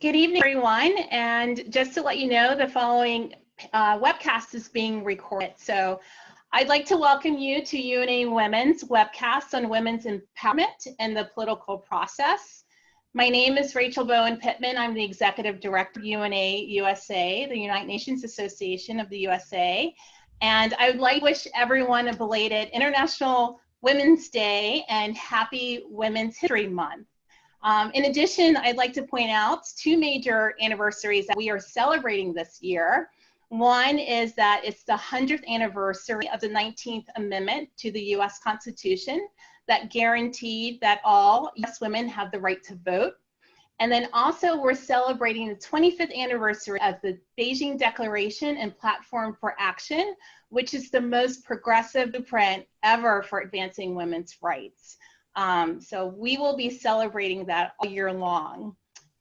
Good evening, everyone. And just to let you know, the following webcast is being recorded. So I'd like to welcome you to UNA Women's webcast on women's empowerment and the political process. My name is Rachel Bowen Pittman. I'm the Executive Director of UNA USA, the United Nations Association of the USA. And I would like to wish everyone a belated International Women's Day and Happy Women's History Month. In addition, I'd like to point out two major anniversaries that we are celebrating this year. One is that it's the 100th anniversary of the 19th Amendment to the US Constitution that guaranteed that all US women have the right to vote. And then also we're celebrating the 25th anniversary of the Beijing Declaration and Platform for Action, which is the most progressive blueprint ever for advancing women's rights. So we will be celebrating that all year long.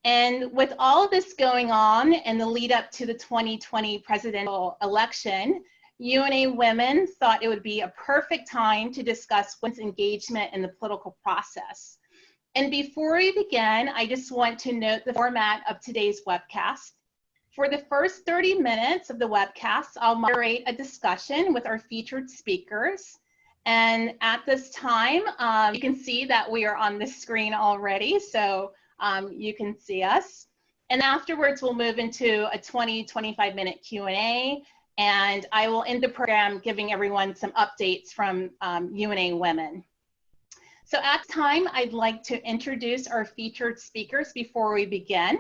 And with all of this going on and the lead up to the 2020 presidential election, UNA Women thought it would be a perfect time to discuss women's engagement in the political process. And before we begin, I just want to note the format of today's webcast. For the first 30 minutes of the webcast, I'll moderate a discussion with our featured speakers. And at this time, you can see that we are on the screen already, so you can see us. And afterwards, we'll move into a 20-25 minute Q&A, and I will end the program giving everyone some updates from UNA Women. So at this time, I'd like to introduce our featured speakers before we begin.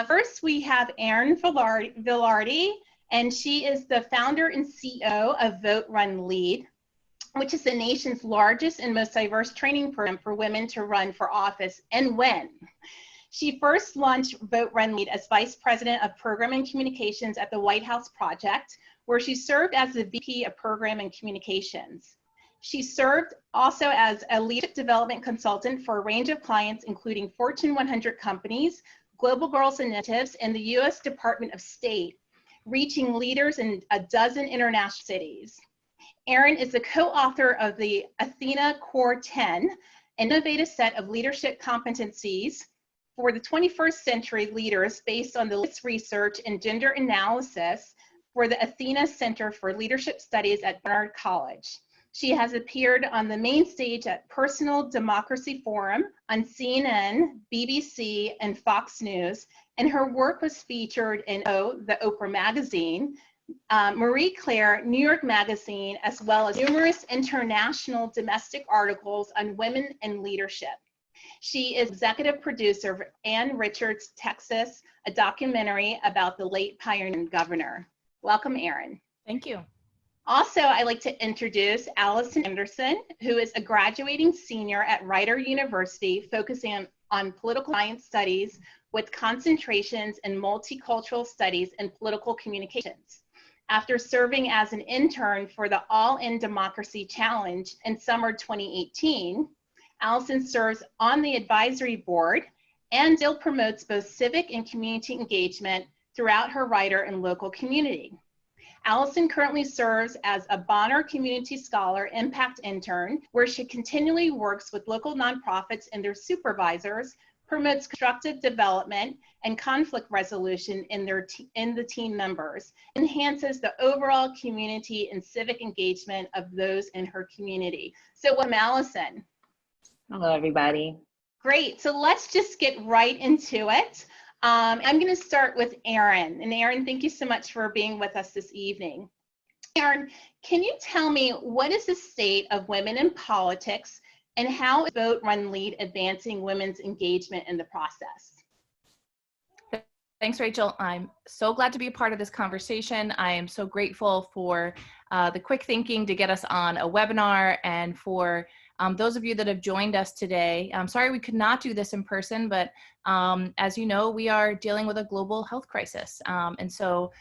First, we have Erin Vilardi, and she is the founder and CEO of Vote Run Lead, which is the nation's largest and most diverse training program for women to run for office and win. She first launched Vote Run Lead as Vice President of Program and Communications at the White House Project, where she served as the VP of Program and Communications. She served also as a leadership development consultant for a range of clients, including Fortune 100 companies, Global Girls Initiatives, and the U.S. Department of State, reaching leaders in a dozen international cities. Erin is the co-author of the Athena Core 10, an innovative set of leadership competencies for the 21st century leaders based on the latest research and gender analysis for the Athena Center for Leadership Studies at Barnard College. She has appeared on the main stage at Personal Democracy Forum, on CNN, BBC, and Fox News, and her work was featured in the Oprah magazine, Marie Claire, New York Magazine, as well as numerous international domestic articles on women and leadership. She is executive producer of Ann Richards' Texas, a documentary about the late pioneer governor. Welcome, Erin. Thank you. Also, I'd like to introduce Allison Anderson, who is a graduating senior at Rider University, focusing on political science studies with concentrations in multicultural studies and political communications. After serving as an intern for the All in Democracy Challenge in summer 2018, Allison serves on the advisory board and still promotes both civic and community engagement throughout her Rider and local community. Allison currently serves as a Bonner Community Scholar Impact Intern, where she continually works with local nonprofits and their supervisors, promotes constructive development and conflict resolution in the team members, enhances the overall community and civic engagement of those in her community. So welcome, Allison. Hello, everybody. Great, so let's just get right into it. I'm gonna start with Erin. And Erin, thank you so much for being with us this evening. Erin, can you tell me what is the state of women in politics and how is Vote Run Lead advancing women's engagement in the process? Thanks, Rachel. I'm so glad to be a part of this conversation. I am so grateful for the quick thinking to get us on a webinar, and for those of you that have joined us today. I'm sorry we could not do this in person, but as you know, we are dealing with a global health crisis. And so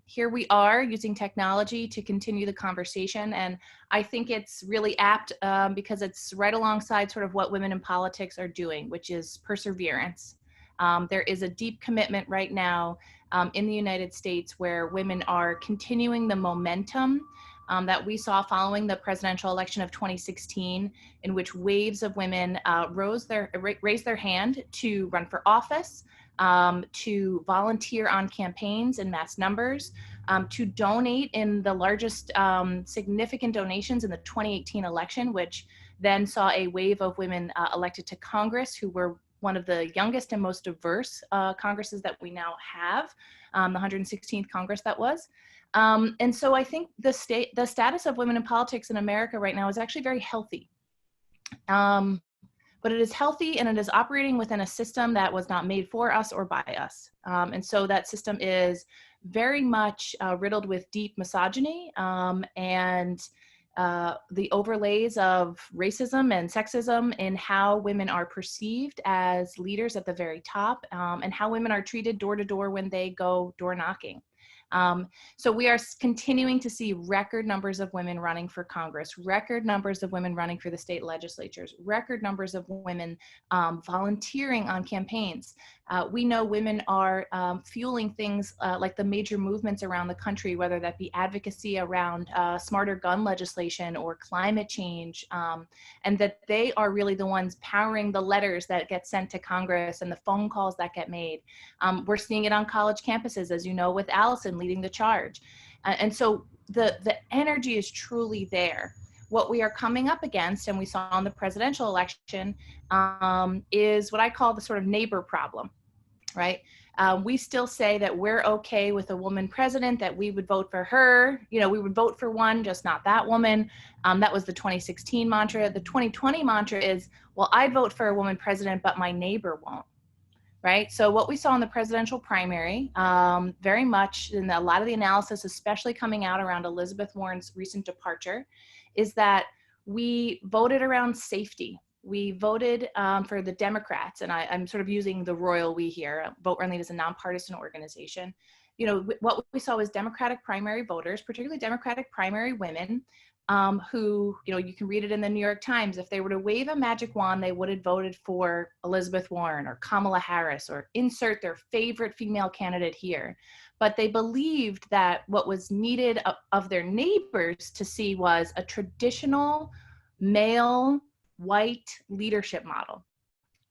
here we are using technology to continue the conversation. And I think it's really apt because it's right alongside sort of what women in politics are doing, which is perseverance. There is a deep commitment right now in the United States where women are continuing the momentum that we saw following the presidential election of 2016, in which waves of women raised their hand to run for office, to volunteer on campaigns in mass numbers, to donate in the largest significant donations in the 2018 election, which then saw a wave of women elected to Congress who were one of the youngest and most diverse Congresses that we now have, the 116th Congress that was. And so I think the status of women in politics in America right now is actually very healthy. But it is healthy and it is operating within a system that was not made for us or by us. And so that system is very much riddled with deep misogyny and the overlays of racism and sexism in how women are perceived as leaders at the very top, and how women are treated door to door when they go door knocking. So we are continuing to see record numbers of women running for Congress, record numbers of women running for the state legislatures, record numbers of women volunteering on campaigns. We know women are fueling things like the major movements around the country, whether that be advocacy around smarter gun legislation or climate change, and that they are really the ones powering the letters that get sent to Congress and the phone calls that get made. We're seeing it on college campuses, as you know, with Allison leading the charge. And so the energy is truly there. What we are coming up against, and we saw in the presidential election, is what I call the sort of neighbor problem, right? We still say that we're okay with a woman president, that we would vote for her. You know, we would vote for one, just not that woman. That was the 2016 mantra. The 2020 mantra is, well, I'd vote for a woman president, but my neighbor won't. Right. So what we saw in the presidential primary, very much in a lot of the analysis, especially coming out around Elizabeth Warren's recent departure, is that we voted around safety. We voted for the Democrats, and I'm sort of using the royal we here. Vote Run Lead is a nonpartisan organization. You know, what we saw was Democratic primary voters, particularly Democratic primary women, who, you know, you can read it in the New York Times. If they were to wave a magic wand, they would have voted for Elizabeth Warren or Kamala Harris or insert their favorite female candidate here. But they believed that what was needed of their neighbors to see was a traditional male white leadership model.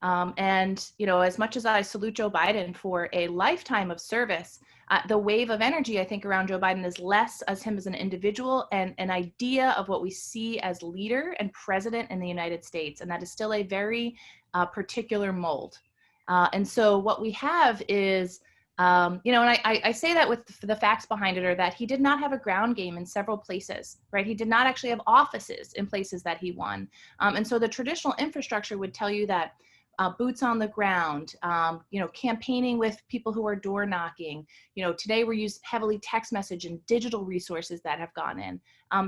And, you know, as much as I salute Joe Biden for a lifetime of service, the wave of energy, I think, around Joe Biden is less as him as an individual and an idea of what we see as leader and president in the United States. And that is still a very particular mold. And so what we have is, you know, and I say that with the facts behind it are that he did not have a ground game in several places, right? He did not actually have offices in places that he won. And so the traditional infrastructure would tell you that boots on the ground, you know, campaigning with people who are door knocking. You know, today we're used heavily text message and digital resources that have gone in.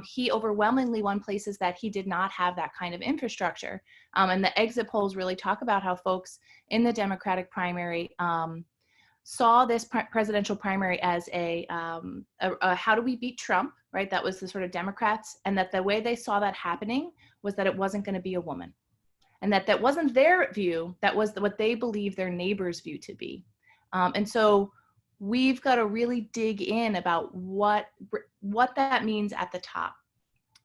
He overwhelmingly won places that he did not have that kind of infrastructure. And the exit polls really talk about how folks in the Democratic primary saw this presidential primary as a how do we beat Trump, right? That was the sort of Democrats, and that the way they saw that happening was that it wasn't going to be a woman. And that wasn't their view, that was what they believed their neighbors' view to be. And so we've got to really dig in about what that means at the top.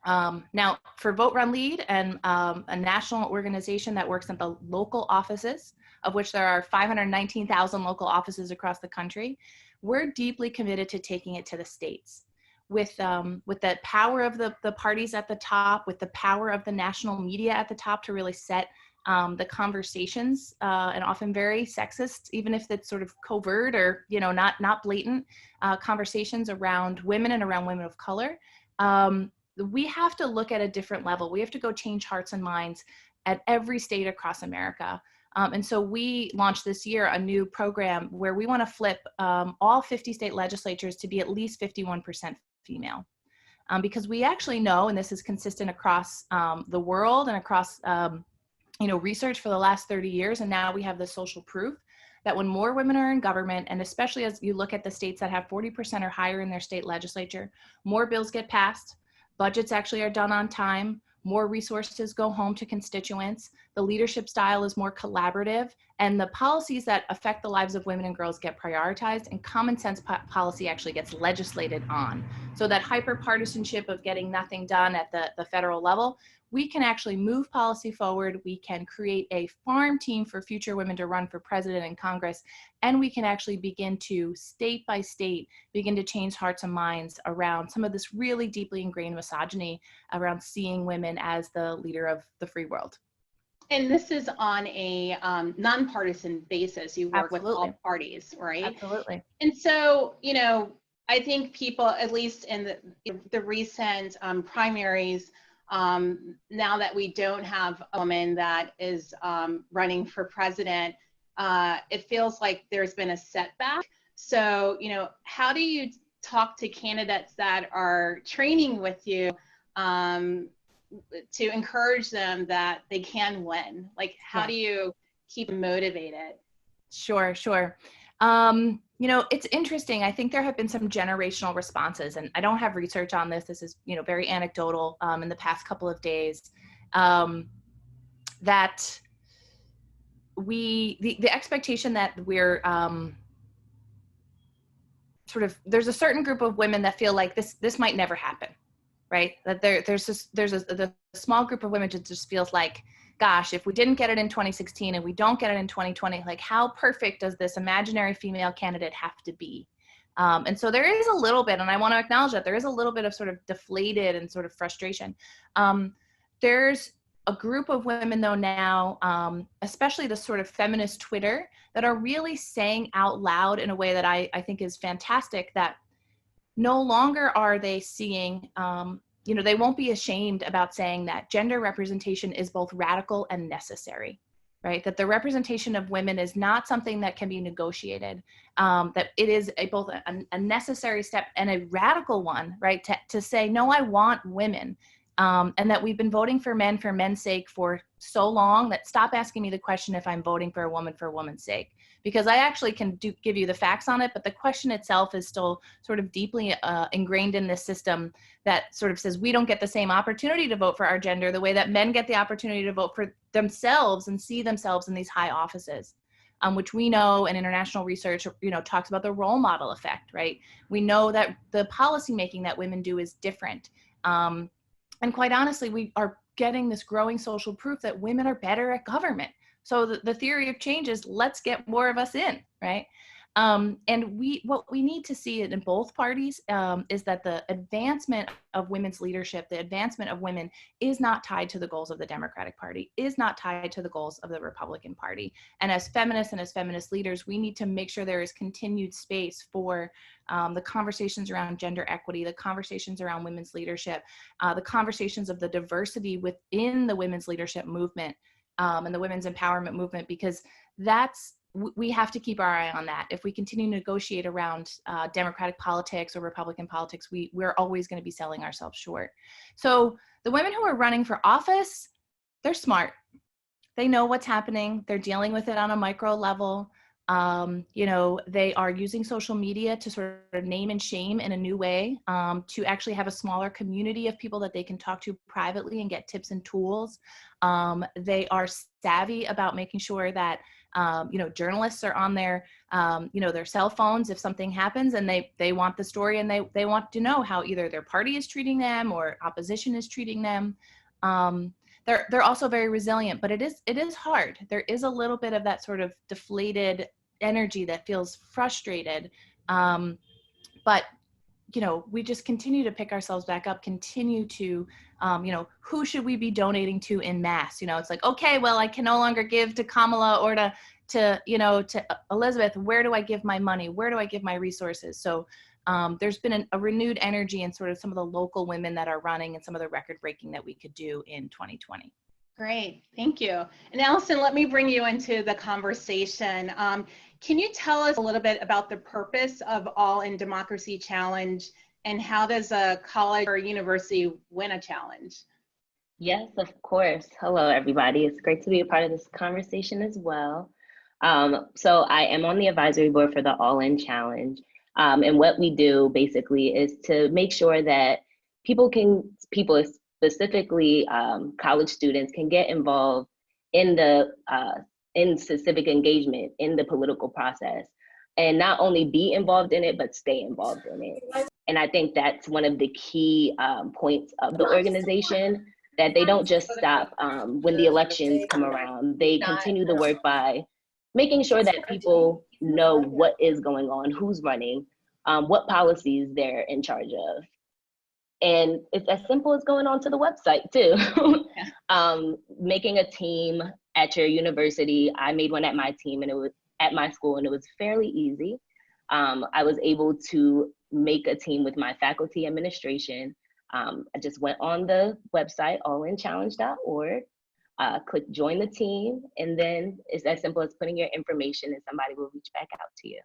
Now, for Vote Run Lead and a national organization that works at the local offices, of which there are 519,000 local offices across the country, we're deeply committed to taking it to the states. With the power of the parties at the top, with the power of the national media at the top to really set the conversations, and often very sexist, even if it's sort of covert or, you know, not blatant conversations around women and around women of color. We have to look at a different level. We have to go change hearts and minds at every state across America. And so we launched this year a new program where we want to flip all 50 state legislatures to be at least 51% female. Because we actually know, and this is consistent across the world and across you know, research for the last 30 years, and now we have the social proof that when more women are in government, and especially as you look at the states that have 40% or higher in their state legislature, more bills get passed, budgets actually are done on time, more resources go home to constituents, the leadership style is more collaborative, and the policies that affect the lives of women and girls get prioritized, and common sense policy actually gets legislated on. So that hyper-partisanship of getting nothing done at the federal level, we can actually move policy forward. We can create a farm team for future women to run for president and Congress, and we can actually begin to, state by state, begin to change hearts and minds around some of this really deeply ingrained misogyny around seeing women as the leader of the free world. And this is on a nonpartisan basis. You work Absolutely. with all parties, right? Absolutely. And so, you know, I think people, at least in the recent primaries, now that we don't have a woman that is running for president, it feels like there's been a setback. So, you know, how do you talk to candidates that are training with you to encourage them that they can win? Like, how do you keep them motivated? Sure. You know, it's interesting. I think there have been some generational responses, and I don't have research on this. This is, you know, very anecdotal in the past couple of days, that the expectation that we're there's a certain group of women that feel like this might never happen, right? That there's a small group of women that just feels like, gosh, if we didn't get it in 2016 and we don't get it in 2020, like how perfect does this imaginary female candidate have to be? And so there is a little bit, and I want to acknowledge that there is a little bit of sort of deflated and sort of frustration. There's a group of women though now, especially the sort of feminist Twitter, that are really saying out loud in a way that I think is fantastic, that no longer are they seeing, you know, they won't be ashamed about saying that gender representation is both radical and necessary, right? That the representation of women is not something that can be negotiated, that it is both a necessary step and a radical one, right? To say, no, I want women. And that we've been voting for men's sake for so long that stop asking me the question if I'm voting for a woman's sake, because I actually can give you the facts on it, but the question itself is still sort of deeply ingrained in this system that sort of says we don't get the same opportunity to vote for our gender the way that men get the opportunity to vote for themselves and see themselves in these high offices, which we know, and international research, you know, talks about the role model effect, right? We know that the policymaking that women do is different. And quite honestly, we are getting this growing social proof that women are better at government. So the theory of change is let's get more of us in, right? And what we need to see in both parties is that the advancement of women's leadership, the advancement of women, is not tied to the goals of the Democratic Party, is not tied to the goals of the Republican Party. And as feminists and as feminist leaders, we need to make sure there is continued space for the conversations around gender equity, the conversations around women's leadership, the conversations of the diversity within the women's leadership movement and the women's empowerment movement, because we have to keep our eye on that. If we continue to negotiate around Democratic politics or Republican politics, we're always going to be selling ourselves short. So the women who are running for office, they're smart. They know what's happening. They're dealing with it on a micro level. You know, they are using social media to sort of name and shame in a new way, to actually have a smaller community of people that they can talk to privately and get tips and tools. They are savvy about making sure that you know, journalists are on their, you know, their cell phones if something happens, and they want the story, and they want to know how either their party is treating them or opposition is treating them. They're also very resilient, but it is hard. There is a little bit of that sort of deflated energy that feels frustrated. But you know, we just continue to pick ourselves back up, continue to, you know, who should we be donating to in mass? You know, it's like, okay, well, I can no longer give to Kamala or to you know, to Elizabeth. Where do I give my money? Where do I give my resources? So there's been a renewed energy in sort of some of the local women that are running and some of the record breaking that we could do in 2020. Great, thank you. And Allison, let me bring you into the conversation. Can you tell us a little bit about the purpose of All in Democracy Challenge, and how does a college or university win a challenge? Yes, of course. Hello, everybody. It's great to be a part of this conversation as well. So I am on the advisory board for the All In Challenge. And what we do basically is to make sure that people specifically college students, can get involved in civic engagement in the political process, and not only be involved in it, but stay involved in it. And I think that's one of the key points of the organization, that they don't just stop when the elections come around. They continue the work by making sure that people know what is going on, who's running, what policies they're in charge of. And it's as simple as going onto the website too. Making a team at your university. I made one at my team, and it was at my school, and it was fairly easy. I was able to make a team with my faculty administration. I just went on the website, allinchallenge.org, click join the team, and then it's as simple as putting your information and somebody will reach back out to you.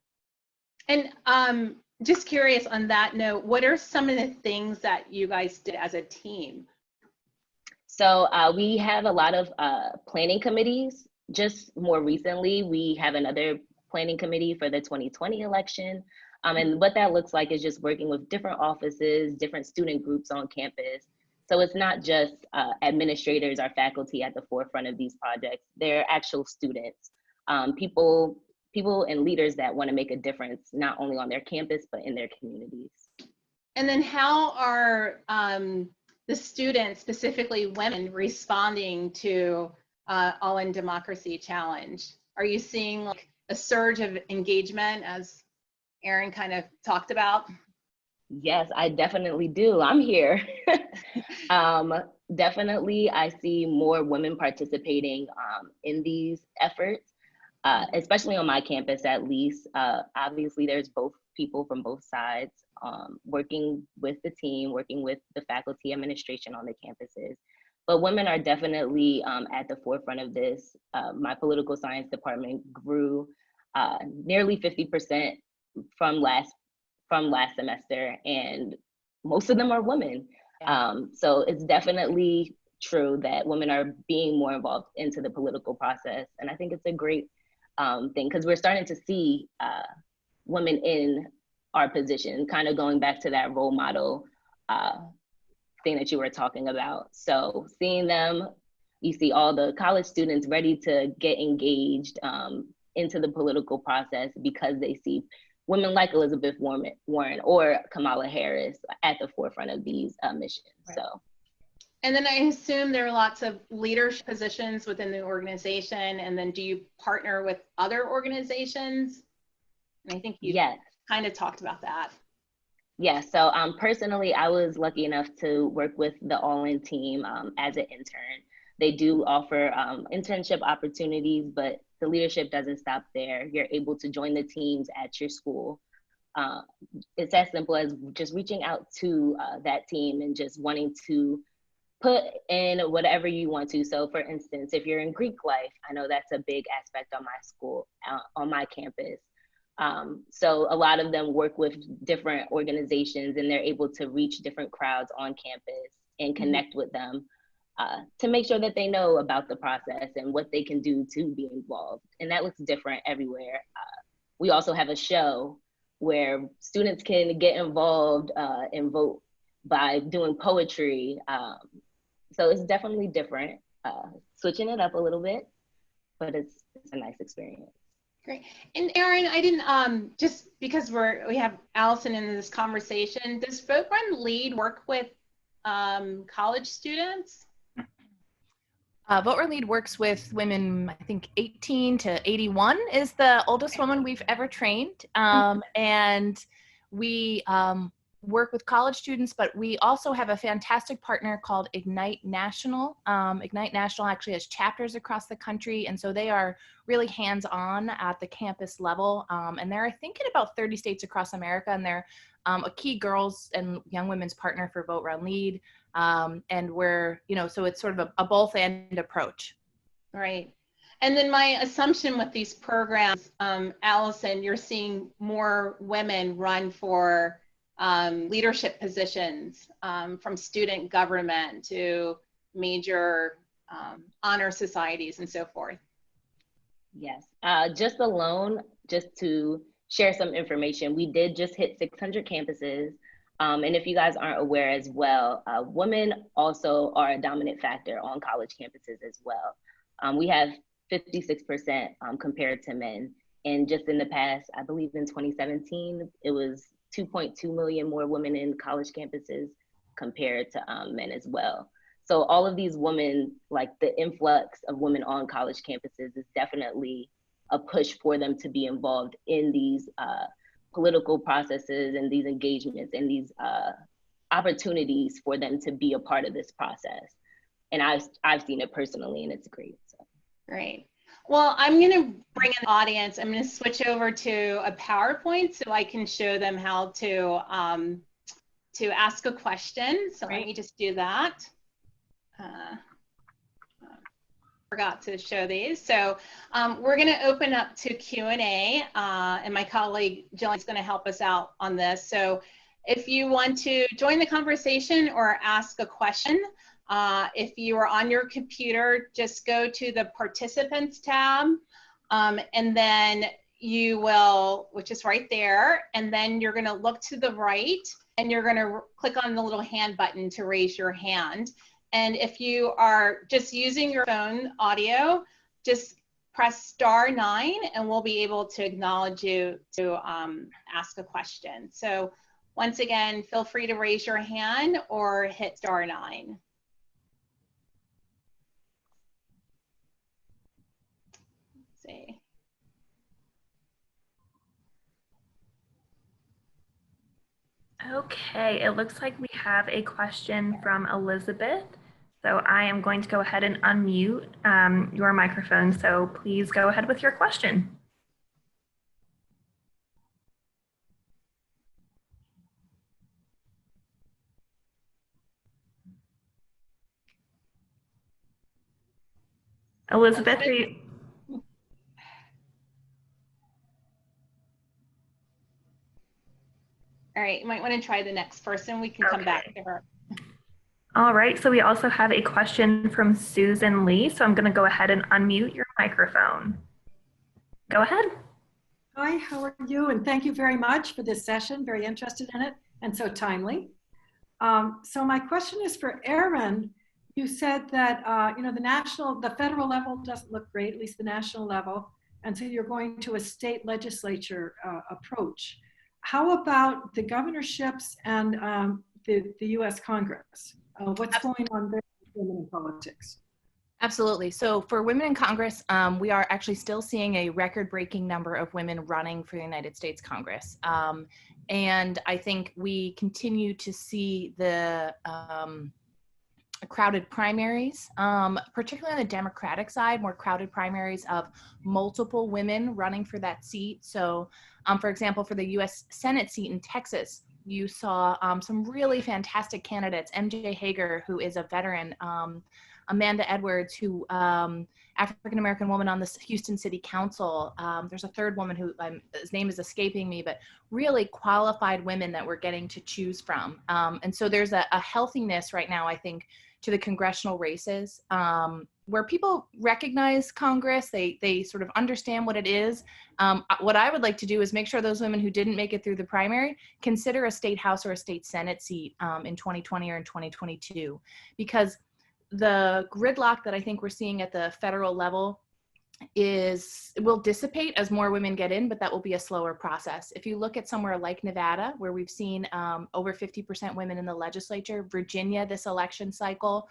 And just curious on that note, what are some of the things that you guys did as a team? So we have a lot of planning committees. Just more recently, we have another planning committee for the 2020 election. And what that looks like is just working with different offices, different student groups on campus. So it's not just administrators or faculty at the forefront of these projects. They're actual students, people and leaders that want to make a difference, not only on their campus, but in their communities. And then how are the students, specifically women, responding to All in Democracy Challenge? Are you seeing like a surge of engagement, as Erin kind of talked about? Yes, I definitely do. I'm here. Definitely, I see more women participating in these efforts, especially on my campus at least. Obviously, there's both people from both sides working with the team, working with the faculty administration on the campuses. But women are definitely at the forefront of this. My political science department grew nearly 50% from last semester, and most of them are women. So it's definitely true that women are being more involved into the political process. And I think it's a great thing, because we're starting to see women in our position, kind of going back to that role model thing that you were talking about. So seeing them, you see all the college students ready to get engaged into the political process because they see women like Elizabeth Warren or Kamala Harris at the forefront of these missions. Right. So. And then I assume there are lots of leadership positions within the organization. And then do you partner with other organizations? And I think you kind of talked about that. Yeah, so personally, I was lucky enough to work with the All In team as an intern. They do offer internship opportunities, but the leadership doesn't stop there. You're able to join the teams at your school. It's as simple as just reaching out to that team and just wanting to put in whatever you want to. So for instance, if you're in Greek life, I know that's a big aspect on my school, on my campus. So a lot of them work with different organizations, and they're able to reach different crowds on campus and connect with them to make sure that they know about the process and what they can do to be involved. And that looks different everywhere. We also have a show where students can get involved and vote by doing poetry. So it's definitely different, switching it up a little bit, but it's a nice experience. Great. And Erin, I didn't, just because we have Allison in this conversation, does Vote Run Lead work with college students? Vote Run Lead works with women, I think 18 to 81 is the oldest woman we've ever trained. And we work with college students, but we also have a fantastic partner called Ignite National. Ignite National actually has chapters across the country, and so they are really hands-on at the campus level. And they're, I think, in about 30 states across America, and they're a key girls and young women's partner for Vote Run Lead. And we're, so it's sort of a both and approach. Right. And then my assumption with these programs, Allison, you're seeing more women run for leadership positions, from student government to major honor societies and so forth. Yes, just to share some information, we did just hit 600 campuses. And if you guys aren't aware as well, women also are a dominant factor on college campuses as well. We have 56% compared to men. And just in the past, I believe in 2017, it was 2.2 million more women in college campuses compared to men as well. So all of these women, like the influx of women on college campuses is definitely a push for them to be involved in these political processes and these engagements and these opportunities for them to be a part of this process. And I've seen it personally, and it's great. So. Great. Well, I'm going to bring in the audience. I'm going to switch over to a PowerPoint so I can show them how to ask a question. So let me just do that. Forgot to show these. So we're going to open up to Q&A, and my colleague Jillian is going to help us out on this. So if you want to join the conversation or ask a question, if you are on your computer, just go to the Participants tab, and then you will, which is right there, and then you're going to look to the right, and you're going to click on the little hand button to raise your hand. And if you are just using your phone audio, just press *9, and we'll be able to acknowledge you to ask a question. So once again, feel free to raise your hand or hit *9. See. Okay, it looks like we have a question from Elizabeth. So I am going to go ahead and unmute your microphone. So please go ahead with your question. Elizabeth, are you? All right, you might want to try the next person. We can come back to her. All right, so we also have a question from Susan Lee. So I'm going to go ahead and unmute your microphone. Go ahead. Hi, how are you? And thank you very much for this session. Very interested in it and so timely. So my question is for Erin. You said that the federal level doesn't look great, at least the national level, and so you're going to a state legislature approach. How about the governorships and the U.S. Congress? What's going on there with women in politics? Absolutely. So for women in Congress, we are actually still seeing a record-breaking number of women running for the United States Congress. And I think we continue to see the crowded primaries, particularly on the Democratic side, more crowded primaries of multiple women running for that seat. So, for example, for the U.S. Senate seat in Texas, you saw some really fantastic candidates, MJ Hager, who is a veteran, Amanda Edwards, who African-American woman on the Houston City Council. There's a third woman who his name is escaping me, but really qualified women that we're getting to choose from. And so there's a healthiness right now, I think, to the congressional races, where people recognize Congress, they sort of understand what it is. What I would like to do is make sure those women who didn't make it through the primary consider a state house or a state Senate seat in 2020 or in 2022, because the gridlock that I think we're seeing at the federal level will dissipate as more women get in, but that will be a slower process. If you look at somewhere like Nevada, where we've seen over 50% women in the legislature, Virginia this election cycle,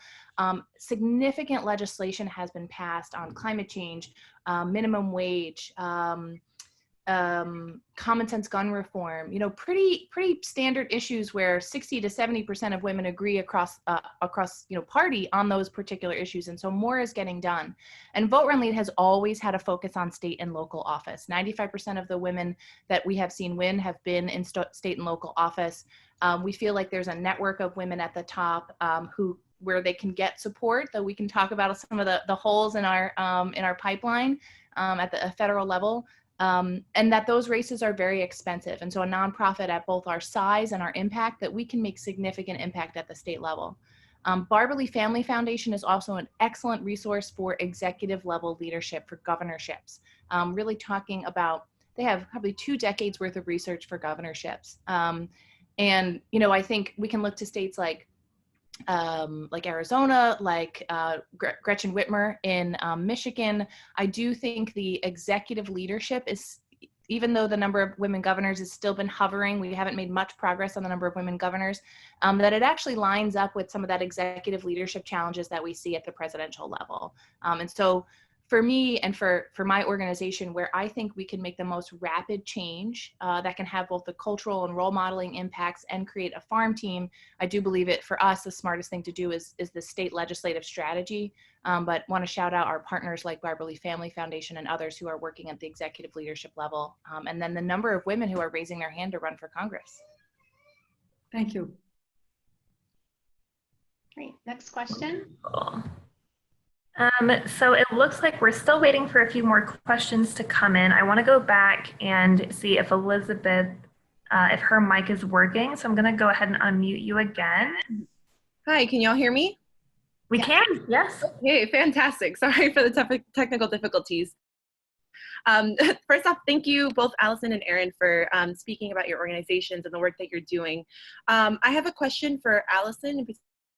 significant legislation has been passed on climate change, minimum wage, common sense gun reform, pretty standard issues where 60 to 70% of women agree across party on those particular issues. And so more is getting done. And Vote Run Lead has always had a focus on state and local office. 95% of the women that we have seen win have been in state and local office. We feel like there's a network of women at the top where they can get support, though we can talk about some of the holes in our pipeline at the federal level. And that those races are very expensive. And so a nonprofit at both our size and our impact, that we can make significant impact at the state level. Barberly Family Foundation is also an excellent resource for executive level leadership for governorships. Really talking about, they have probably 2 decades worth of research for governorships. And, I think we can look to states like like Arizona, like Gretchen Whitmer in Michigan. I do think the executive leadership is, even though the number of women governors has still been hovering, we haven't made much progress on the number of women governors, that it actually lines up with some of that executive leadership challenges that we see at the presidential level. And so for me and for my organization, where I think we can make the most rapid change that can have both the cultural and role modeling impacts and create a farm team, I do believe it, for us, the smartest thing to do is the state legislative strategy. But want to shout out our partners like Barbara Lee Family Foundation and others who are working at the executive leadership level. And then the number of women who are raising their hand to run for Congress. Thank you. Great, next question. Cool. So it looks like we're still waiting for a few more questions to come in. I want to go back and see if Elizabeth, if her mic is working. So I'm going to go ahead and unmute you again. Hi, can y'all hear me? We can, yes. Okay, fantastic. Sorry for the technical difficulties. First off, thank you both Allison and Erin for speaking about your organizations and the work that you're doing. I have a question for Allison in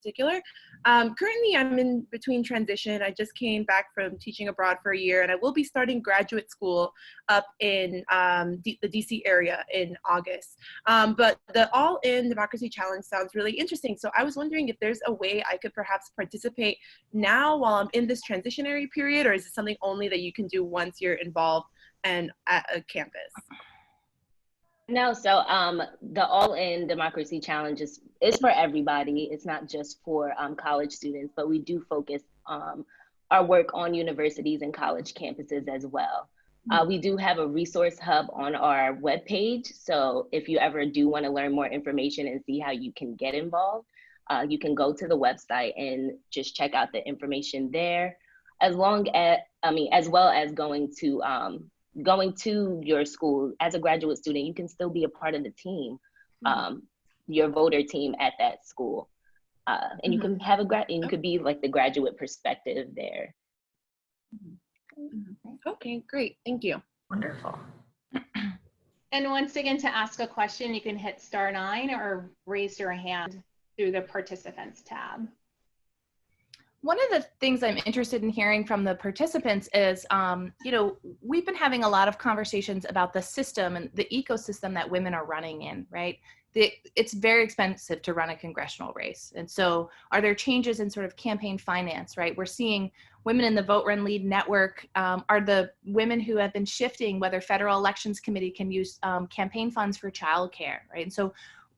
particular. Currently, I'm in between transition. I just came back from teaching abroad for a year, and I will be starting graduate school up in the DC area in August. But the All-In Democracy Challenge sounds really interesting. So I was wondering if there's a way I could perhaps participate now while I'm in this transitionary period, or is it something only that you can do once you're involved and at a campus? No, so the All-In Democracy Challenge is for everybody. It's not just for college students, but we do focus our work on universities and college campuses as well. We do have a resource hub on our webpage. So if you ever do want to learn more information and see how you can get involved, you can go to the website and just check out the information there. As well as going to your school as a graduate student, you can still be a part of the team, your voter team at that school, and you can have you could be like the graduate perspective there. Okay, great, thank you. Wonderful. And once again, to ask a question, you can hit *9 or raise your hand through the participants tab. One of the things I'm interested in hearing from the participants is, we've been having a lot of conversations about the system and the ecosystem that women are running in, right? It's very expensive to run a congressional race. And so are there changes in sort of campaign finance, right? We're seeing women in the Vote Run Lead network are the women who have been shifting whether Federal Elections Committee can use campaign funds for childcare, right? And so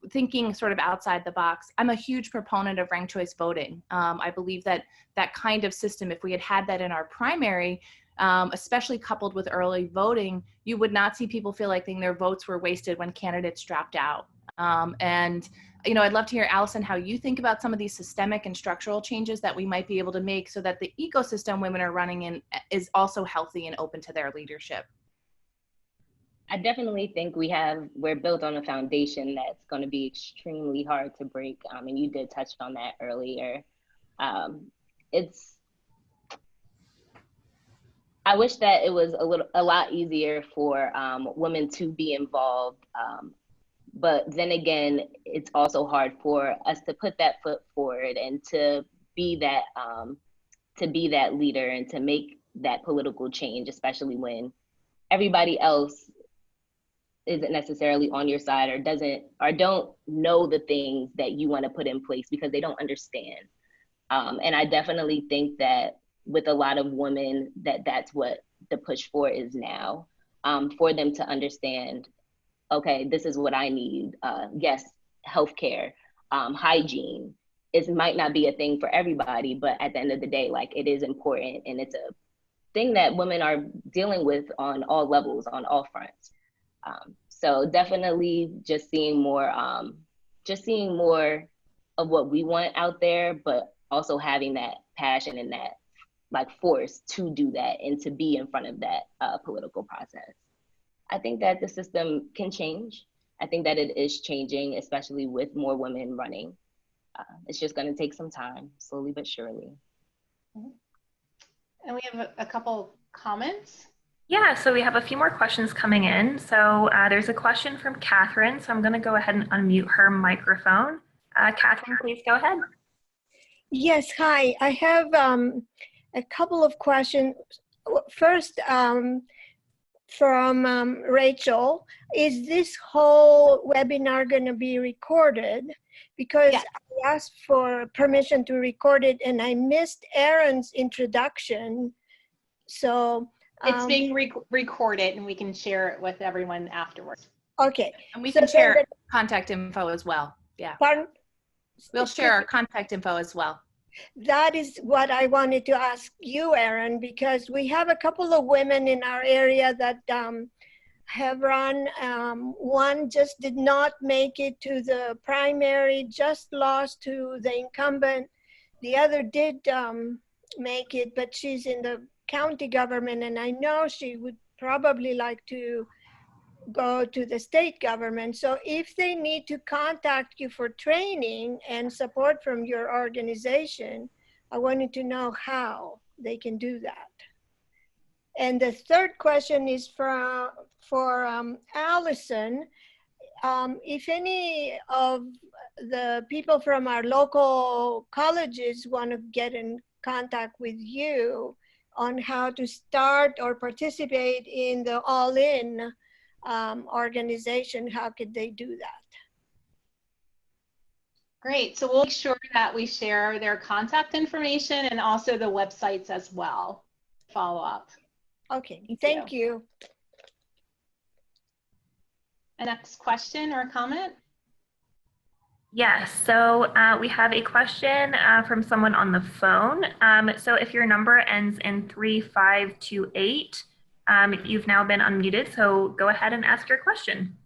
thinking sort of outside the box, I'm a huge proponent of ranked choice voting. I believe that that kind of system, if we had that in our primary, especially coupled with early voting, you would not see people feel like their votes were wasted when candidates dropped out. And I'd love to hear, Allison, how you think about some of these systemic and structural changes that we might be able to make so that the ecosystem women are running in is also healthy and open to their leadership. I definitely think we're built on a foundation that's going to be extremely hard to break. And you did touch on that earlier. I wish that it was a lot easier for women to be involved. But then again, it's also hard for us to put that foot forward and to be that leader and to make that political change, especially when everybody else isn't necessarily on your side or don't know the things that you want to put in place because they don't understand. And I definitely think that with a lot of women, that's what the push for is now, for them to understand, okay, this is what I need. Yes, healthcare, hygiene. It might not be a thing for everybody, but at the end of the day, it is important. And it's a thing that women are dealing with on all levels, on all fronts. So definitely just seeing more of what we want out there, but also having that passion and that force to do that and to be in front of that political process. I think that the system can change. I think that it is changing, especially with more women running. It's just going to take some time, slowly but surely. And we have a couple comments. Yeah, so we have a few more questions coming in. So there's a question from Catherine. So I'm going to go ahead and unmute her microphone. Catherine, please go ahead. Yes, hi. I have a couple of questions. First, from Rachel, is this whole webinar going to be recorded? Because Yes. I asked for permission to record it and I missed Erin's introduction. So It's being recorded and we can share it with everyone afterwards. okay. And we can share contact info as well. Yeah. Pardon? We'll share our contact info as well. That is what I wanted to ask you, Erin, because we have a couple of women in our area that have run. One just did not make it to the primary, just lost to the incumbent. The other did make it, but she's in the county government, and I know she would probably like to go to the state government. So if they need to contact you for training and support from your organization, I wanted to know how they can do that. And the third question is for Allison. If any of the people from our local colleges want to get in contact with you on how to start or participate in the All-In organization, how could they do that? Great. So we'll make sure that we share their contact information and also the websites as well. Follow up. Okay, thank you. A next question or comment? Yes, so we have a question from someone on the phone. So if your number ends in 3528, you've now been unmuted, so go ahead and ask your question.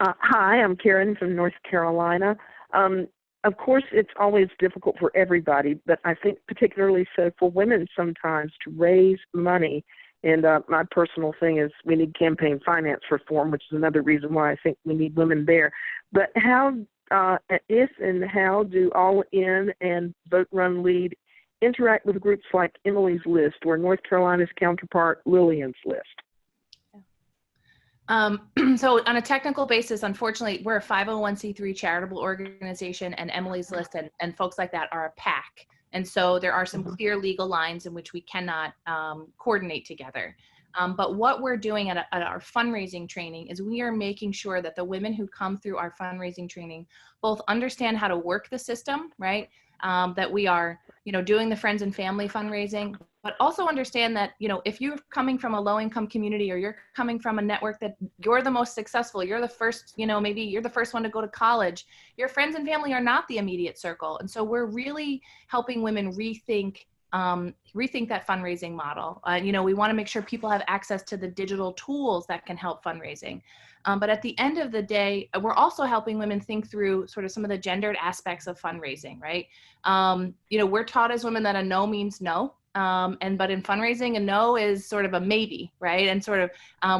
Hi, I'm Karen from North Carolina. Of course, it's always difficult for everybody, but I think particularly so for women sometimes to raise money. And my personal thing is we need campaign finance reform, which is another reason why I think we need women there. But how, if and how do All In and Vote Run Lead interact with groups like Emily's List or North Carolina's counterpart Lillian's List? So on a technical basis, unfortunately, we're a 501c3 charitable organization, and Emily's List and folks like that are a PAC. And so there are some clear legal lines in which we cannot coordinate together. But what we're doing at our fundraising training is we are making sure that the women who come through our fundraising training both understand how to work the system, right? That we are, doing the friends and family fundraising, but also understand that, if you're coming from a low-income community or you're coming from a network that you're the most successful, you're the first, maybe you're the first one to go to college, your friends and family are not the immediate circle. And so we're really helping women rethink that fundraising model. We want to make sure people have access to the digital tools that can help fundraising. But at the end of the day, we're also helping women think through sort of some of the gendered aspects of fundraising, right? We're taught as women that a no means no. But in fundraising, a no is sort of a maybe, right? And sort of,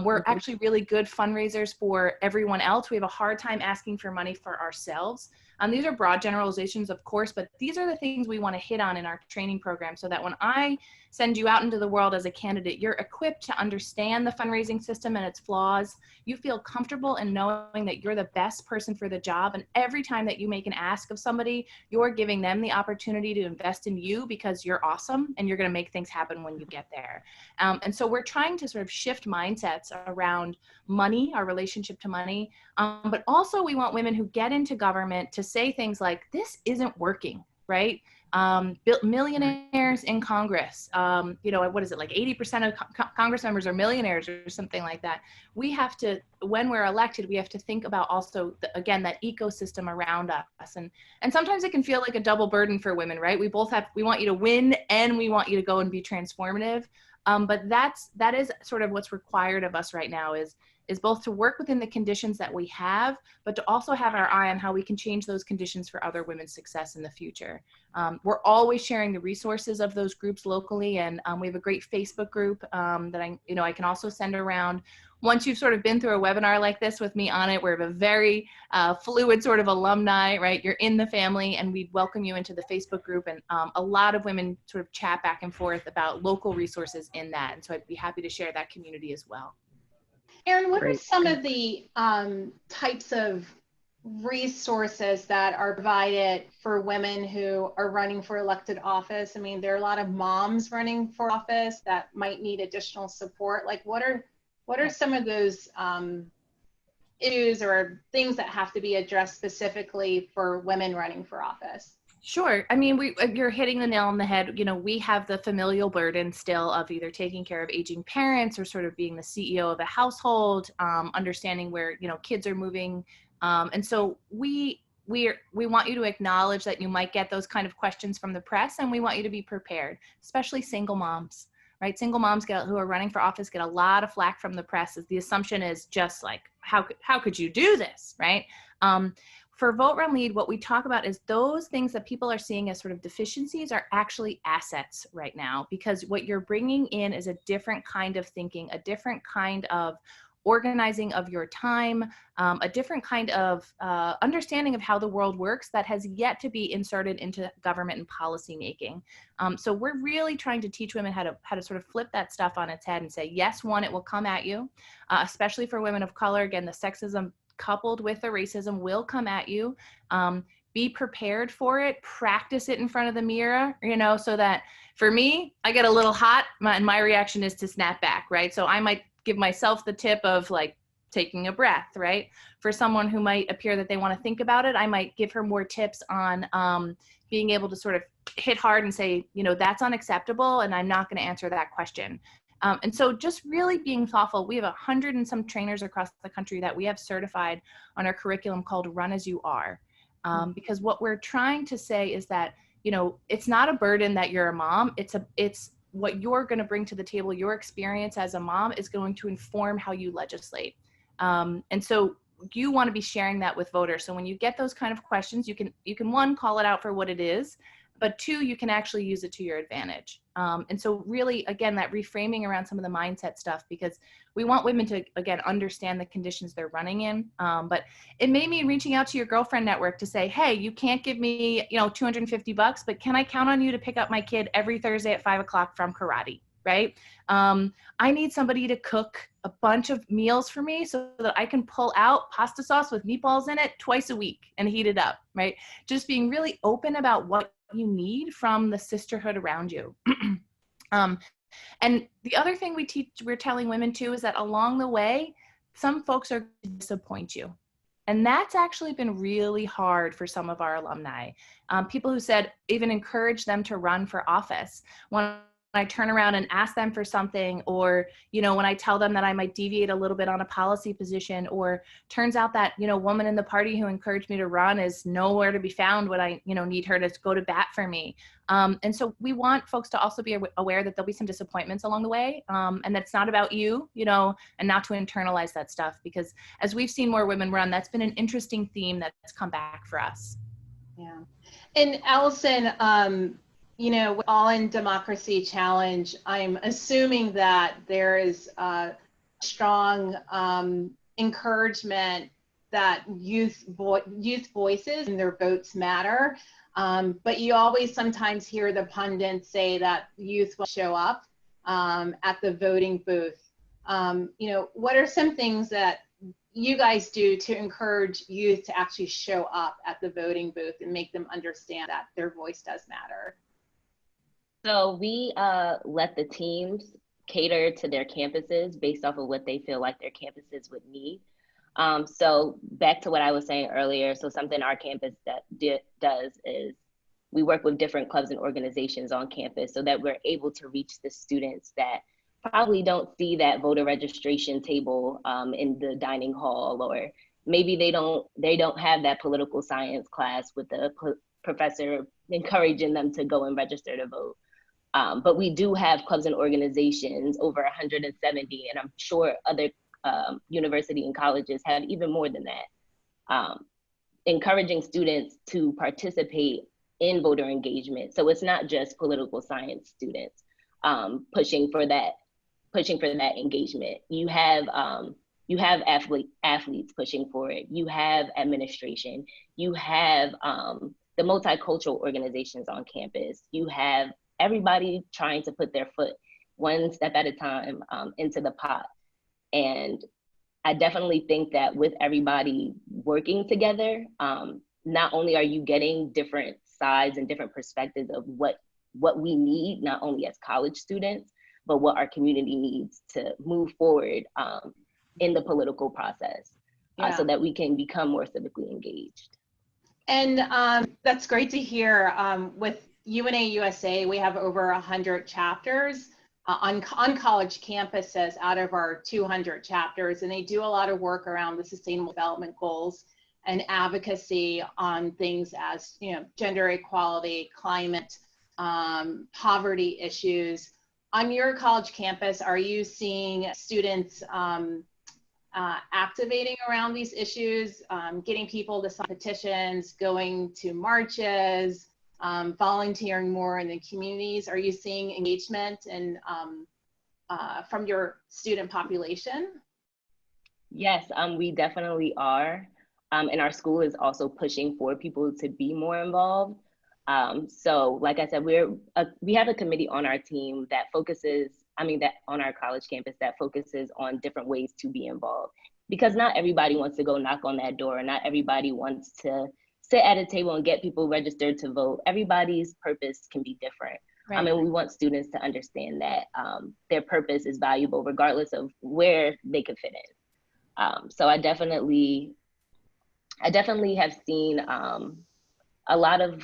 we're actually really good fundraisers for everyone else. We have a hard time asking for money for ourselves. These are broad generalizations, of course, but these are the things we want to hit on in our training program so that when I send you out into the world as a candidate, you're equipped to understand the fundraising system and its flaws. You feel comfortable in knowing that you're the best person for the job. And every time that you make an ask of somebody, you're giving them the opportunity to invest in you because you're awesome and you're going to make things happen when you get there. And so we're trying to sort of shift mindsets around money, our relationship to money. But also we want women who get into government to say things like, this isn't working, right? Millionaires in Congress, what is it, like 80% of Congress members are millionaires or something like that. We have to, when we're elected, we have to think about also, again, that ecosystem around us. And sometimes it can feel like a double burden for women, right? We want you to win and we want you to go and be transformative. But that is sort of what's required of us right now is both to work within the conditions that we have, but to also have our eye on how we can change those conditions for other women's success in the future. We're always sharing the resources of those groups locally, and we have a great Facebook group that I can also send around. Once you've sort of been through a webinar like this with me on it, we're a very fluid sort of alumni, right? You're in the family, and we welcome you into the Facebook group, and a lot of women sort of chat back and forth about local resources in that, and so I'd be happy to share that community as well. Erin, what are some of the types of resources that are provided for women who are running for elected office? I mean, there are a lot of moms running for office that might need additional support. Like, what are some of those issues or things that have to be addressed specifically for women running for office? Sure. I mean, you're hitting the nail on the head. You know, we have the familial burden still of either taking care of aging parents or sort of being the CEO of a household, understanding where, you know, kids are moving. And so we want you to acknowledge that you might get those kind of questions from the press, and we want you to be prepared, especially single moms, right? Single moms who are running for office get a lot of flack from the press, as the assumption is just like, how could you do this, right? For Vote Run Lead, what we talk about is those things that people are seeing as sort of deficiencies are actually assets right now, because what you're bringing in is a different kind of thinking, a different kind of organizing of your time, a different kind of understanding of how the world works that has yet to be inserted into government and policy making. So we're really trying to teach women how to sort of flip that stuff on its head and say, yes, one, it will come at you, especially for women of color. Again, the sexism coupled with the racism will come at you. Be prepared for it, practice it in front of the mirror, you know, so that for me, I get a little hot and my reaction is to snap back, right? So I might give myself the tip of like taking a breath, right? For someone who might appear that they want to think about it, I might give her more tips on being able to sort of hit hard and say, you know, that's unacceptable and I'm not going to answer that question. And so just really being thoughtful. We have 100 and some trainers across the country that we have certified on our curriculum called Run As You Are. Because what we're trying to say is that, you know, it's not a burden that you're a mom. It's what you're going to bring to the table. Your experience as a mom is going to inform how you legislate. And so you want to be sharing that with voters. So when you get those kind of questions, you can one, call it out for what it is, but two, you can actually use it to your advantage. And so really, again, that reframing around some of the mindset stuff, because we want women to, again, understand the conditions they're running in. But it may mean reaching out to your girlfriend network to say, hey, you can't give me, you know, $250, but can I count on you to pick up my kid every Thursday at 5 o'clock from karate, right? I need somebody to cook a bunch of meals for me so that I can pull out pasta sauce with meatballs in it twice a week and heat it up, right? Just being really open about what you need from the sisterhood around you. And the other thing we're telling women too is that along the way, some folks are going to disappoint you. And that's actually been really hard for some of our alumni. People who said, even encourage them to run for office. When I turn around and ask them for something, or, you know, when I tell them that I might deviate a little bit on a policy position, or turns out that, you know, woman in the party who encouraged me to run is nowhere to be found when I, you know, need her to go to bat for me. And so we want folks to also be aware that there'll be some disappointments along the way, and that's not about you, you know, and not to internalize that stuff, because as we've seen more women run, that's been an interesting theme that's come back for us. Yeah. And Allison, you know, with All in Democracy Challenge, I'm assuming that there is a strong encouragement that youth voices and their votes matter. But you always sometimes hear the pundits say that youth will show up at the voting booth. You know, what are some things that you guys do to encourage youth to actually show up at the voting booth and make them understand that their voice does matter? So we let the teams cater to their campuses based off of what they feel like their campuses would need. So back to what I was saying earlier, so something our campus does is we work with different clubs and organizations on campus so that we're able to reach the students that probably don't see that voter registration table in the dining hall, or maybe they don't have that political science class with the professor encouraging them to go and register to vote. But we do have clubs and organizations, over 170, and I'm sure other universities and colleges have even more than that, encouraging students to participate in voter engagement. So it's not just political science students pushing for that engagement. You have athletes pushing for it. You have administration. You have the multicultural organizations on campus. You have everybody trying to put their foot one step at a time into the pot. And I definitely think that with everybody working together, not only are you getting different sides and different perspectives of what we need, not only as college students, but what our community needs to move forward in the political process, so that we can become more civically engaged. And that's great to hear. With UNA USA, we have over 100 chapters on college campuses out of our 200 chapters, and they do a lot of work around the Sustainable Development Goals and advocacy on things as, you know, gender equality, climate, poverty issues. On your college campus, are you seeing students activating around these issues, getting people to sign petitions, going to marches, volunteering more in the communities? Are you seeing engagement and from your student population? Yes, we definitely are. And our school is also pushing for people to be more involved. So like I said, we have a committee on our team that focuses, that on our college campus that focuses on different ways to be involved. Because not everybody wants to go knock on that door, not everybody wants to sit at a table and get people registered to vote. Everybody's purpose can be different. Right. We want students to understand that their purpose is valuable regardless of where they could fit in. So I definitely have seen a lot of,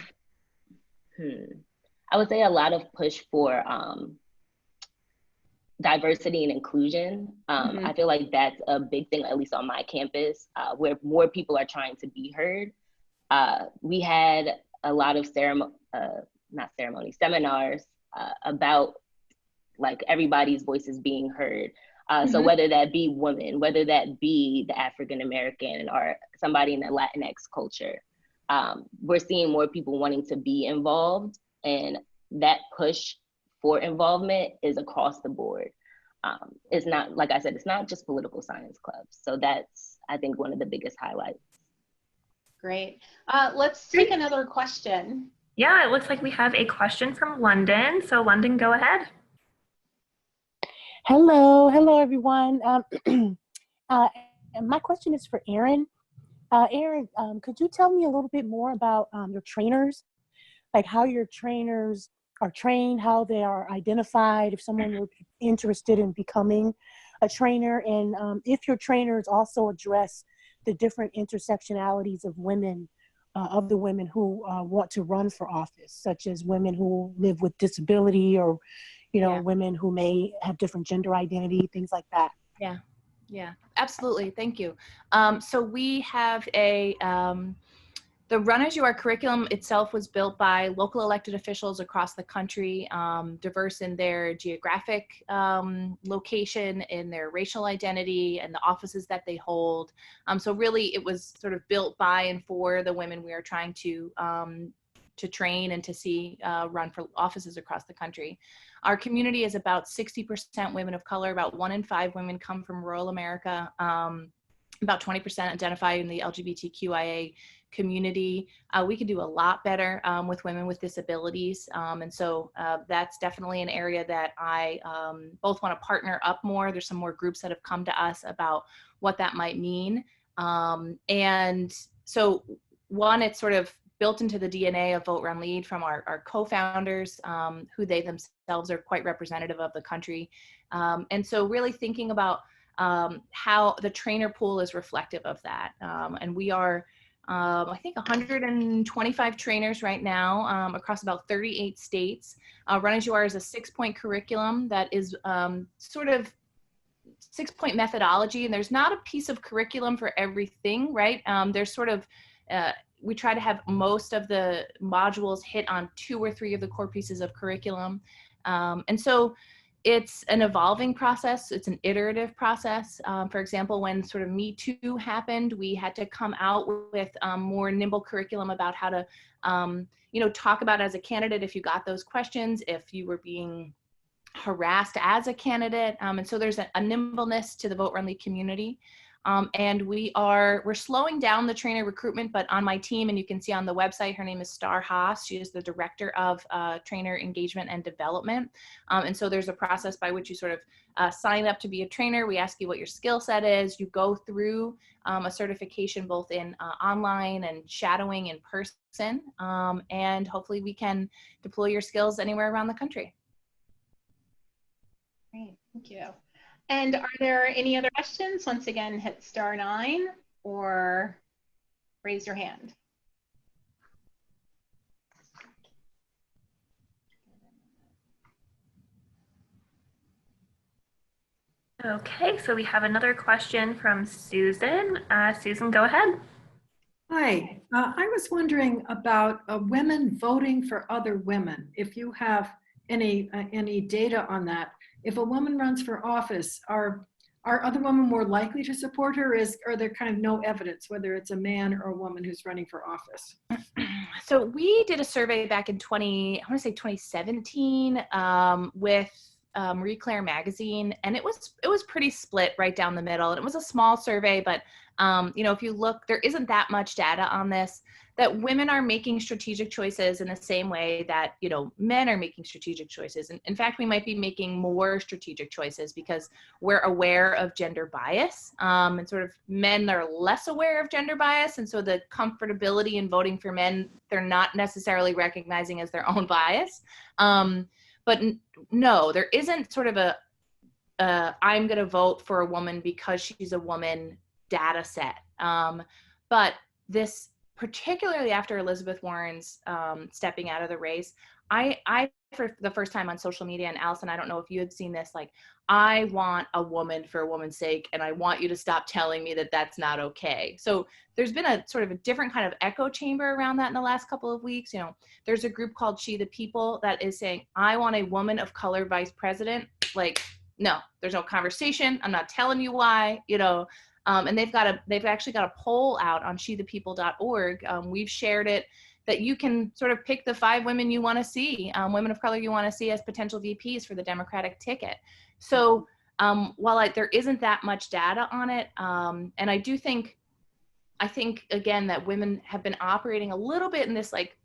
I would say a lot of push for diversity and inclusion. I feel like that's a big thing, at least on my campus, where more people are trying to be heard. We had a lot of seminars about like everybody's voices being heard. So whether that be women, whether that be the African American or somebody in the Latinx culture, we're seeing more people wanting to be involved, and that push for involvement is across the board. It's not, like I said, it's not just political science clubs. So that's, I think, one of the biggest highlights. Great. Let's take another question. Yeah, it looks like we have a question from London. So London, go ahead. Hello everyone. My question is for Erin. Erin, could you tell me a little bit more about your trainers, like how your trainers are trained, how they are identified, if someone were interested in becoming a trainer, and if your trainers also address the different intersectionalities of women, of the women who want to run for office, such as women who live with disability, or women who may have different gender identity, things like that. Yeah, absolutely. Thank you. So we have the Run As You Are curriculum itself was built by local elected officials across the country, diverse in their geographic location, in their racial identity, and the offices that they hold. So really it was sort of built by and for the women we are trying to train and to see run for offices across the country. Our community is about 60% women of color. About 1 in 5 women come from rural America. About 20% identify in the LGBTQIA community. We can do a lot better with women with disabilities. And so that's definitely an area that I both want to partner up more. There's some more groups that have come to us about what that might mean. And so one, it's sort of built into the DNA of Vote Run Lead from our co-founders, who they themselves are quite representative of the country. And so really thinking about how the trainer pool is reflective of that. And we are, I think, 125 trainers right now across about 38 states. Run As You Are is a 6-point curriculum that is sort of 6-point methodology, and there's not a piece of curriculum for everything, right? There's sort of, we try to have most of the modules hit on 2 or 3 of the core pieces of curriculum. And so it's an evolving process. It's an iterative process. For example, when sort of Me Too happened, we had to come out with more nimble curriculum about how to, talk about as a candidate if you got those questions, if you were being harassed as a candidate. And so there's a nimbleness to the Vote Run Lead community. And we're slowing down the trainer recruitment, but on my team, and you can see on the website, her name is Star Haas. She is the director of trainer engagement and development. And so there's a process by which you sort of sign up to be a trainer. We ask you what your skill set is. You go through a certification both in online and shadowing in person. And hopefully we can deploy your skills anywhere around the country. Great, thank you. And are there any other questions? Once again, hit *9 or raise your hand. Okay, so we have another question from Susan. Susan, go ahead. Hi, I was wondering about women voting for other women. If you have any data on that. If a woman runs for office, are other women more likely to support her? Are there kind of no evidence whether it's a man or a woman who's running for office? So we did a survey back in 2017 with Marie Claire magazine, and it was pretty split right down the middle. And it was a small survey, but if you look, there isn't that much data on this, that women are making strategic choices in the same way that, men are making strategic choices. And in fact, we might be making more strategic choices because we're aware of gender bias, and sort of men are less aware of gender bias. And so the comfortability in voting for men, they're not necessarily recognizing as their own bias. But no, there isn't sort of I'm going to vote for a woman because she's a woman data set. But this, particularly after Elizabeth Warren's stepping out of the race, I for the first time on social media, and Allison, I don't know if you had seen this, like, I want a woman for a woman's sake, and I want you to stop telling me that that's not okay. So there's been a sort of a different kind of echo chamber around that in the last couple of weeks. There's a group called She the People that is saying, I want a woman of color vice president. Like, no, there's no conversation. I'm not telling you why, and they've actually got a poll out on shethepeople.org. We've shared it, that you can sort of pick the 5 women you want to see, women of color you want to see as potential VPs for the Democratic ticket. So while there isn't that much data on it, and I think again that women have been operating a little bit in this like,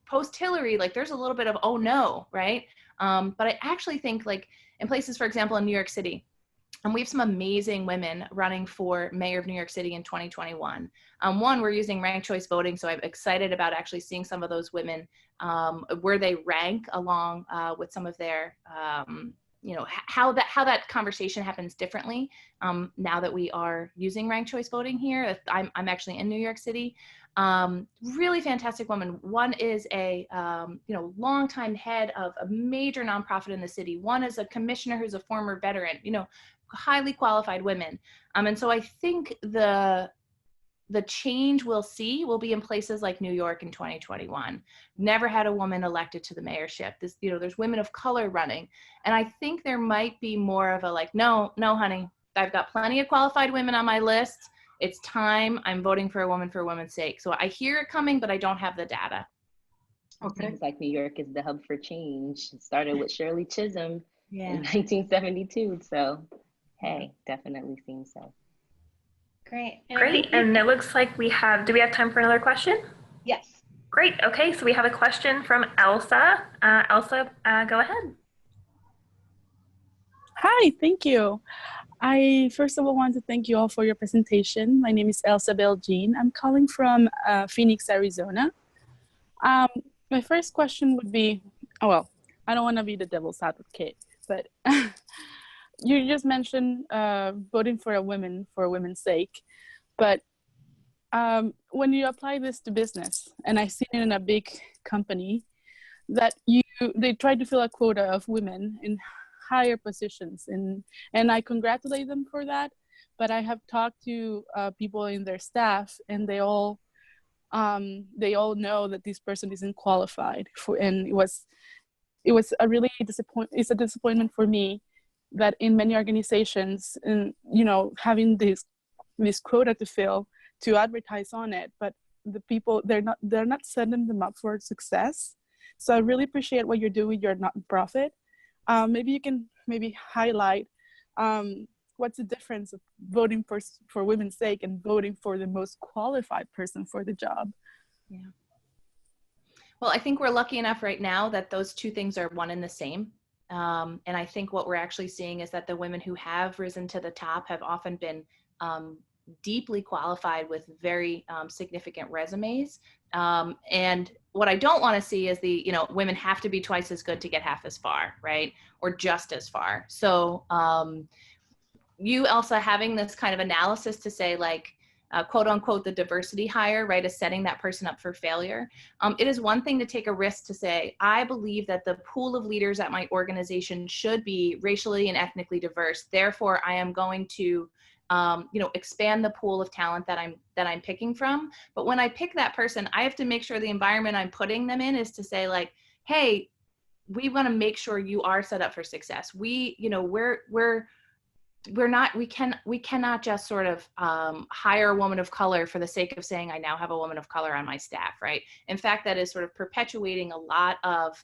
post Hillary, like there's a little bit of, oh no, right? But I actually think, like, in places, for example, in New York City, and we have some amazing women running for mayor of New York City in 2021. One, we're using ranked choice voting, so I'm excited about actually seeing some of those women where they rank along with some of their, how that conversation happens differently now that we are using ranked choice voting here. I'm actually in New York City. Really fantastic woman. One is a longtime head of a major nonprofit in the city. One is a commissioner who's a former veteran. Highly qualified women. And so I think the change we'll see will be in places like New York in 2021. Never had a woman elected to the mayorship. There's women of color running. And I think there might be more of a like, no, honey, I've got plenty of qualified women on my list. It's time. I'm voting for a woman for a woman's sake. So I hear it coming, but I don't have the data. Okay. Seems like New York is the hub for change. It started with Shirley Chisholm in 1972. So, hey, definitely seems so. Great. Great. And it looks like do we have time for another question? Yes. Great. Okay. So we have a question from Elsa. Elsa, go ahead. Hi, thank you. I first of all want to thank you all for your presentation. My name is Elsa Beljean. I'm calling from Phoenix, Arizona. My first question would be, I don't want to be the devil's advocate, but you just mentioned voting for a woman's sake. But when you apply this to business, and I've seen it in a big company, that they try to fill a quota of women in higher positions, and I congratulate them for that. But I have talked to people in their staff, and they all know that this person isn't qualified for, and it was a really disappointment for me that in many organizations, and having this quota to fill, to advertise on it, but the people, they're not setting them up for success. So I really appreciate what you're doing with your nonprofit. Maybe you can highlight what's the difference of voting for women's sake and voting for the most qualified person for the job? Yeah. Well, I think we're lucky enough right now that those two things are one and the same. And I think what we're actually seeing is that the women who have risen to the top have often been deeply qualified with very significant resumes. And what I don't want to see is women have to be twice as good to get half as far, right? Or just as far. So you, Elsa, having this kind of analysis to say like, quote unquote, the diversity hire, right, is setting that person up for failure. It is one thing to take a risk to say, I believe that the pool of leaders at my organization should be racially and ethnically diverse. Therefore, I am going to expand the pool of talent that I'm picking from. But when I pick that person, I have to make sure the environment I'm putting them in is to say like, hey, we want to make sure you are set up for success. We cannot just sort of hire a woman of color for the sake of saying I now have a woman of color on my staff, right? In fact, that is sort of perpetuating a lot of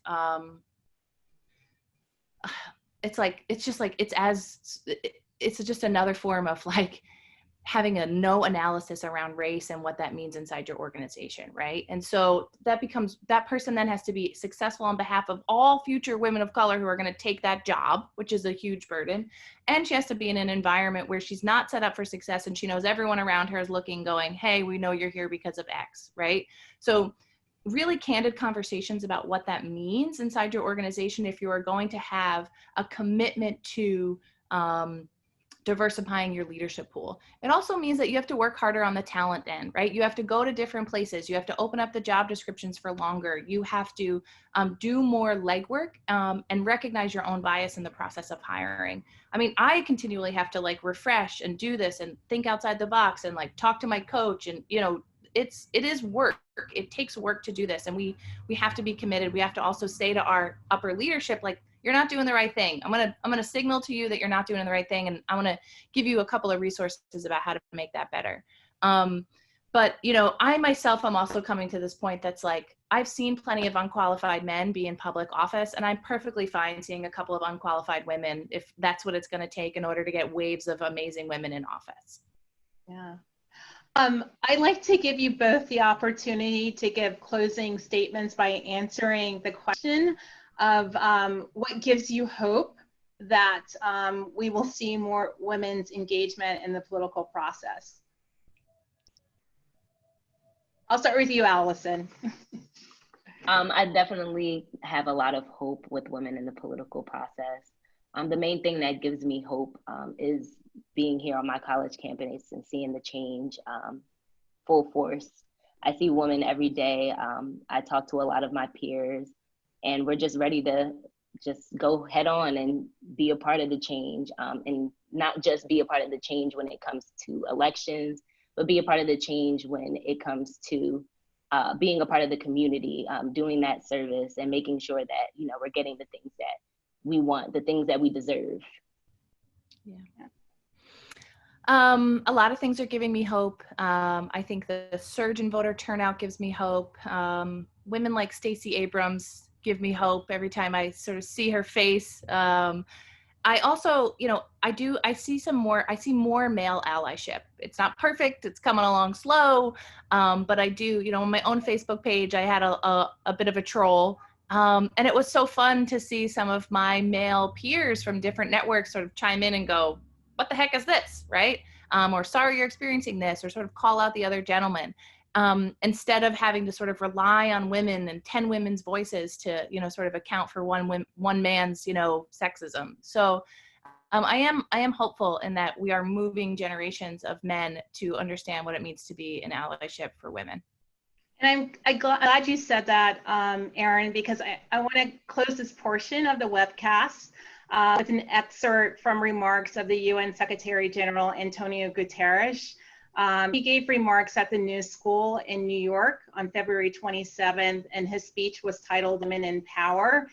it's just another form of like having a no analysis around race and what that means inside your organization, right? And so that person then has to be successful on behalf of all future women of color who are going to take that job, which is a huge burden. And she has to be in an environment where she's not set up for success and she knows everyone around her is looking, going, hey, we know you're here because of X, right? So really candid conversations about what that means inside your organization if you are going to have a commitment to diversifying your leadership pool. It also means that you have to work harder on the talent end, right? You have to go to different places. You have to open up the job descriptions for longer. You have to do more legwork and recognize your own bias in the process of hiring. I mean, I continually have to like refresh and do this and think outside the box and like talk to my coach, and it is work. It takes work to do this, and we have to be committed. We have to also say to our upper leadership, like, you're not doing the right thing. I'm gonna signal to you that you're not doing the right thing, and I want to give you a couple of resources about how to make that better. But I myself am also coming to this point that's like, I've seen plenty of unqualified men be in public office, and I'm perfectly fine seeing a couple of unqualified women if that's what it's going to take in order to get waves of amazing women in office. Yeah. I'd like to give you both the opportunity to give closing statements by answering the question of what gives you hope that we will see more women's engagement in the political process. I'll start with you, Allison. I definitely have a lot of hope with women in the political process. The main thing that gives me hope is being here on my college campus and seeing the change full force. I see women every day. I talk to a lot of my peers, and we're just ready to just go head on and be a part of the change, and not just be a part of the change when it comes to elections, but be a part of the change when it comes to being a part of the community, doing that service and making sure that, we're getting the things that we want, the things that we deserve. Yeah. A lot of things are giving me hope. I think the surge in voter turnout gives me hope. Women like Stacey Abrams give me hope every time I sort of see her face. I also, I see more male allyship. It's not perfect, it's coming along slow, but I do, on my own Facebook page, I had a bit of a troll. And it was so fun to see some of my male peers from different networks sort of chime in and go, what the heck is this, right? Or sorry you're experiencing this, or sort of call out the other gentleman. Instead of having to sort of rely on women and 10 women's voices to, sort of account for one man's, sexism. So I am hopeful in that we are moving generations of men to understand what it means to be an allyship for women. And I'm glad you said that, Erin, because I want to close this portion of the webcast with an excerpt from remarks of the UN Secretary General Antonio Guterres. He gave remarks at the New School in New York on February 27th, and his speech was titled Women in Power.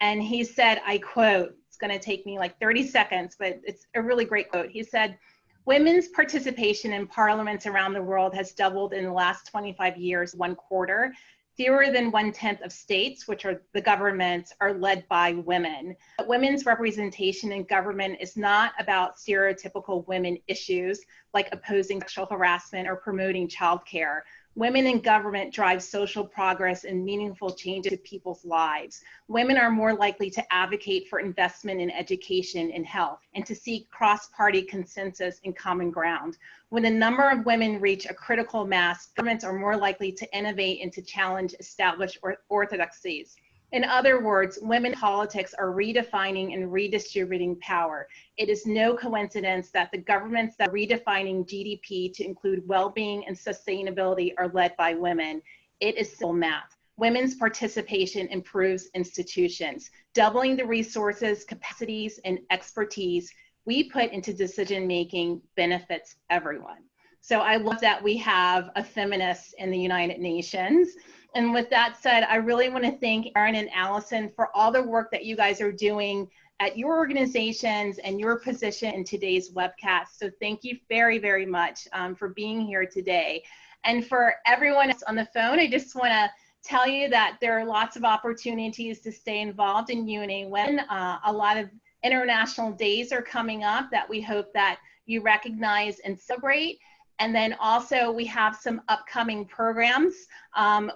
And he said, I quote, it's going to take me like 30 seconds, but it's a really great quote. He said, women's participation in parliaments around the world has doubled in the last 25 years, 1/4. fewer than 1/10 of states, which are the governments, are led by women. But women's representation in government is not about stereotypical women issues like opposing sexual harassment or promoting childcare. Women in government drive social progress and meaningful changes to people's lives. Women are more likely to advocate for investment in education and health and to seek cross-party consensus and common ground. When a number of women reach a critical mass, governments are more likely to innovate and to challenge established orthodoxies. In other words, women in politics are redefining and redistributing power. It is no coincidence that the governments that are redefining GDP to include well-being and sustainability are led by women. It is simple math. Women's participation improves institutions. Doubling the resources, capacities, and expertise we put into decision-making benefits everyone. So I love that we have a feminist in the United Nations. And with that said, I really want to thank Erin and Allison for all the work that you guys are doing at your organizations and your position in today's webcast. So thank you very, very much for being here today. And for everyone else on the phone, I just want to tell you that there are lots of opportunities to stay involved in UNA Women. A lot of international days are coming up that we hope that you recognize and celebrate. And then also we have some upcoming programs.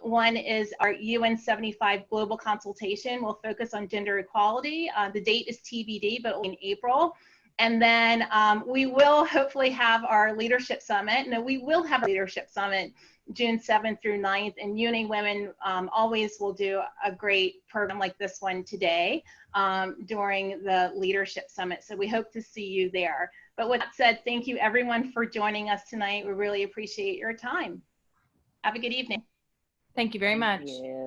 One is our UN 75 Global Consultation. We'll focus on gender equality. The date is TBD, but in April. And then we will hopefully have our Leadership Summit. No, we will have our Leadership Summit June 7th through 9th. And UNA Women always will do a great program like this one today during the Leadership Summit. So we hope to see you there. But with that said, thank you everyone for joining us tonight. We really appreciate your time. Have a good evening. Thank you very much. Thank you.